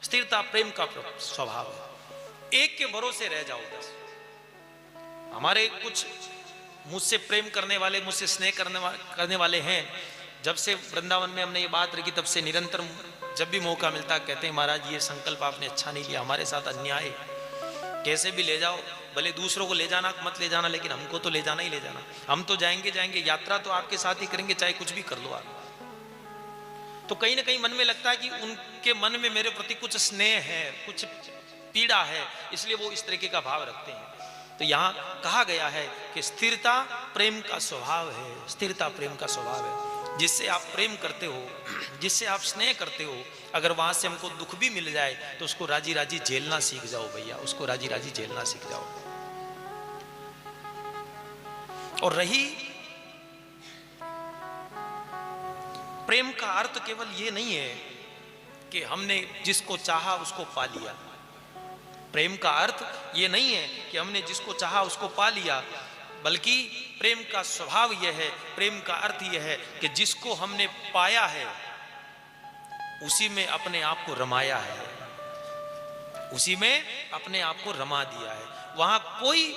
स्थिरता प्रेम का स्वभाव है। एक के भरोसे रह जाओ बस। हमारे कुछ मुझसे प्रेम करने वाले, मुझसे स्नेह करने वाले हैं। जब से वृंदावन में हमने ये बात रखी, तब से निरंतर जब भी मौका मिलता कहते हैं महाराज ये संकल्प आपने अच्छा नहीं लिया, हमारे साथ अन्याय, कैसे भी ले जाओ, भले दूसरों को ले जाना मत ले जाना, लेकिन हमको तो ले जाना ही ले जाना। हम तो जाएंगे जाएंगे, यात्रा तो आपके साथ ही करेंगे, चाहे कुछ भी कर लो आप। तो कहीं ना कहीं मन में लगता है कि उनके मन में मेरे प्रति कुछ स्नेह है, कुछ पीड़ा है, इसलिए वो इस तरीके का भाव रखते हैं। तो यहां कहा गया है कि स्थिरता प्रेम का स्वभाव है। स्थिरता प्रेम का स्वभाव है। जिससे आप प्रेम करते हो, जिससे आप स्नेह करते हो, अगर वहां से हमको दुख भी मिल जाए तो उसको राजी राजी झेलना सीख जाओ भैया, उसको राजी राजी झेलना सीख जाओ। और रही प्रेम का अर्थ केवल ये नहीं है कि हमने जिसको चाहा उसको पा लिया। प्रेम का अर्थ ये नहीं है कि हमने जिसको चाहा उसको पा लिया, बल्कि प्रेम का स्वभाव यह है, प्रेम का अर्थ यह है कि जिसको हमने पाया है उसी में अपने आप को रमाया है, उसी में अपने आप को रमा दिया है। वहां कोई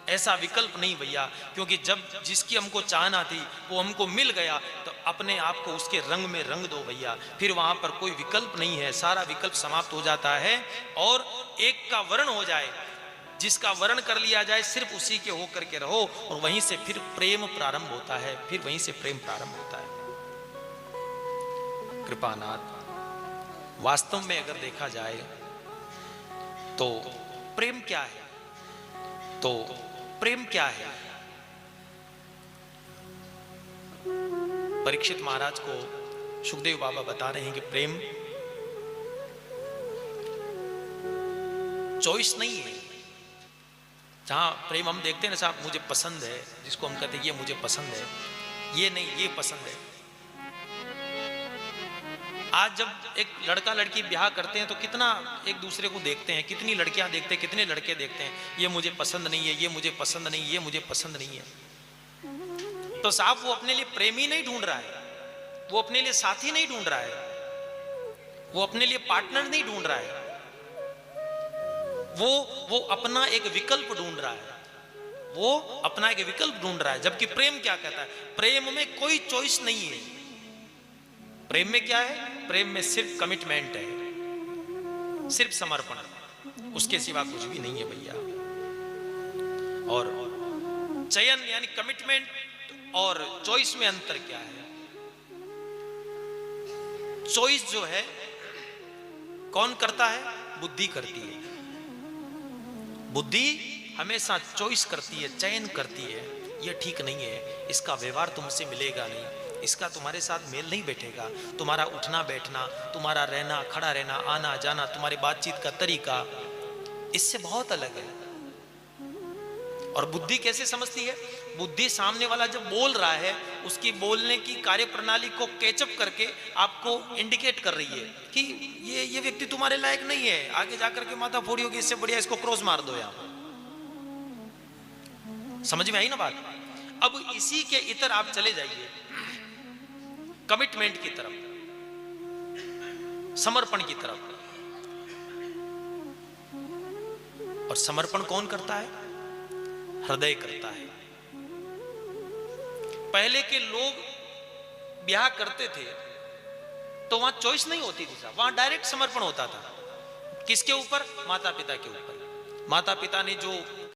ऐसा विकल्प नहीं भैया, क्योंकि जब जिसकी हमको चाहना थी वो हमको मिल गया तो अपने आप को उसके रंग में रंग दो भैया। फिर वहां पर कोई विकल्प नहीं है, सारा विकल्प समाप्त हो जाता है और एक का वर्ण हो जाए, जिसका वर्ण कर लिया जाए सिर्फ उसी के होकर के रहो, और वहीं से फिर प्रेम प्रारंभ होता है, फिर वहीं से प्रेम प्रारंभ होता है। कृपानाथ, वास्तव में अगर देखा जाए तो प्रेम क्या है, तो प्रेम क्या है? परीक्षित महाराज को सुखदेव बाबा बता रहे हैं कि प्रेम चॉइस नहीं है। जहां प्रेम हम देखते हैं ना साहब, मुझे पसंद है, जिसको हम कहते हैं ये मुझे पसंद है, ये नहीं ये पसंद है। आज जब एक लड़का लड़की ब्याह करते हैं तो कितना एक दूसरे को देखते हैं, कितनी लड़कियां देखते हैं, कितने लड़के देखते हैं, ये मुझे पसंद नहीं है, ये मुझे पसंद नहीं, ये मुझे पसंद नहीं है। तो साहब वो अपने लिए प्रेमी नहीं ढूंढ रहा है, वो अपने लिए साथी नहीं ढूंढ रहा है, वो अपने लिए पार्टनर नहीं ढूंढ रहा है, वो अपना एक विकल्प ढूंढ रहा है, वो अपना एक विकल्प ढूंढ रहा है। जबकि प्रेम क्या कहता है? प्रेम में कोई चॉइस नहीं है। प्रेम में क्या है? प्रेम में सिर्फ कमिटमेंट है, सिर्फ समर्पण, उसके सिवा कुछ भी नहीं है भैया। और चयन यानी कमिटमेंट और चॉइस में अंतर क्या है? चॉइस जो है कौन करता है? बुद्धि करती है। बुद्धि हमेशा चॉइस करती है, चयन करती है। यह ठीक नहीं है, इसका व्यवहार तुमसे मिलेगा नहीं, इसका तुम्हारे साथ मेल नहीं बैठेगा, तुम्हारा उठना बैठना, तुम्हारा रहना खड़ा रहना, आना जाना, तुम्हारी बातचीत का तरीका इससे बहुत अलग है। और बुद्धि कैसे समझती है? बुद्धि सामने वाला जब बोल रहा है उसकी बोलने की कार्य प्रणाली को कैचअप करके आपको इंडिकेट कर रही है कि ये व्यक्ति तुम्हारे लायक नहीं है, आगे जाकर के माथा फोड़ी होगी, इससे बढ़िया इसको क्रॉस मार दो। यहां समझ में आई ना बात? अब इसी के इतर आप चले जाइए कमिटमेंट की तरफ, समर्पण की तरफ। और समर्पण कौन करता है? हृदय करता है। पहले के लोग ब्याह करते थे तो वहां चॉइस नहीं होती थी साहब, वहां डायरेक्ट समर्पण होता था। किसके ऊपर? माता पिता के ऊपर। माता पिता ने जो